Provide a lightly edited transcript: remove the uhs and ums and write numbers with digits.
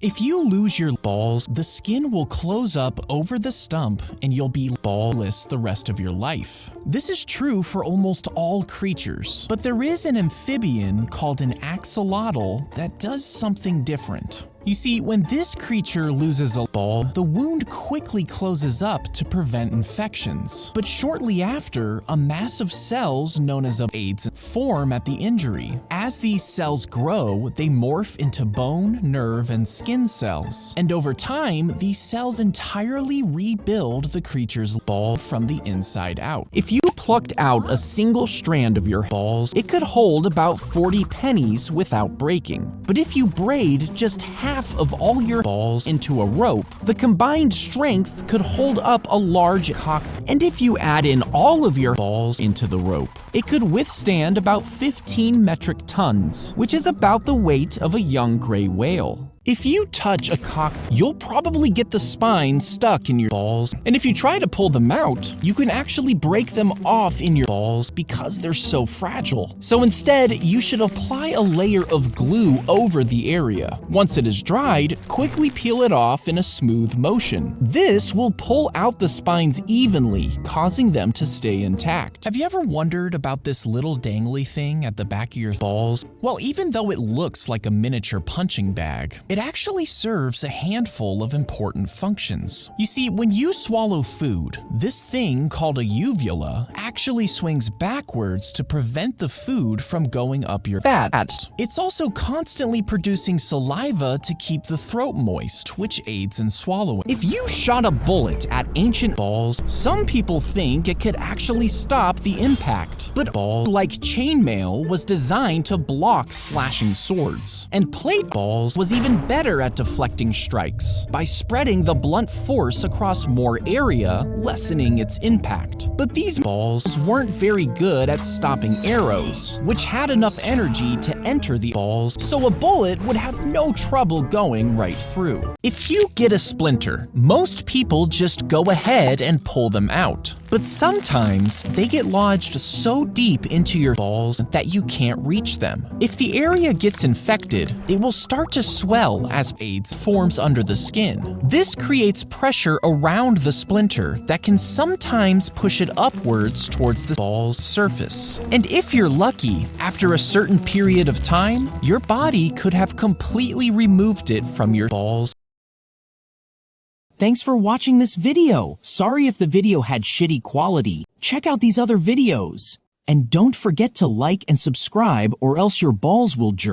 If you lose your balls, the skin will close up over the stump and you'll be ballless the rest of your life. This is true for almost all creatures, but there is an amphibian called an axolotl that does something different. You see, when this creature loses a ball, the wound quickly closes up to prevent infections. But shortly after, a mass of cells known as AIDS form at the injury. As these cells grow, they morph into bone, nerve, and skin cells. And over time, these cells entirely rebuild the creature's ball from the inside out. If you plucked out a single strand of your balls, it could hold about 40 pennies without breaking. But if you braid just half of all your balls into a rope, the combined strength could hold up a large cock. And if you add in all of your balls into the rope, it could withstand about 15 metric tons, which is about the weight of a young gray whale. If you touch a cock, you'll probably get the spine stuck in your balls, and if you try to pull them out, you can actually break them off in your balls because they're so fragile. So instead, you should apply a layer of glue over the area. Once it is dried, quickly peel it off in a smooth motion. This will pull out the spines evenly, causing them to stay intact. Have you ever wondered about this little dangly thing at the back of your balls? Well, even though it looks like a miniature punching bag, it actually serves a handful of important functions. You see, when you swallow food, this thing called a uvula actually swings backwards to prevent the food from going up your butt. It's also constantly producing saliva to keep the throat moist, which aids in swallowing. If you shot a bullet at ancient balls, some people think it could actually stop the impact. But ball, like chainmail, was designed to block slashing swords. And plate balls was even better at deflecting strikes by spreading the blunt force across more area, lessening its impact. But these balls weren't very good at stopping arrows, which had enough energy to enter the balls, so a bullet would have no trouble going right through. If you get a splinter, most people just go ahead and pull them out. But sometimes they get lodged so deep into your balls that you can't reach them. If the area gets infected, it will start to swell as AIDS forms under the skin. This creates pressure around the splinter that can sometimes push it upwards towards the ball's surface. And if you're lucky, after a certain period of time, your body could have completely removed it from your balls. Thanks for watching this video. Sorry if the video had shitty quality. Check out these other videos. And don't forget to like and subscribe or else your balls will jerk.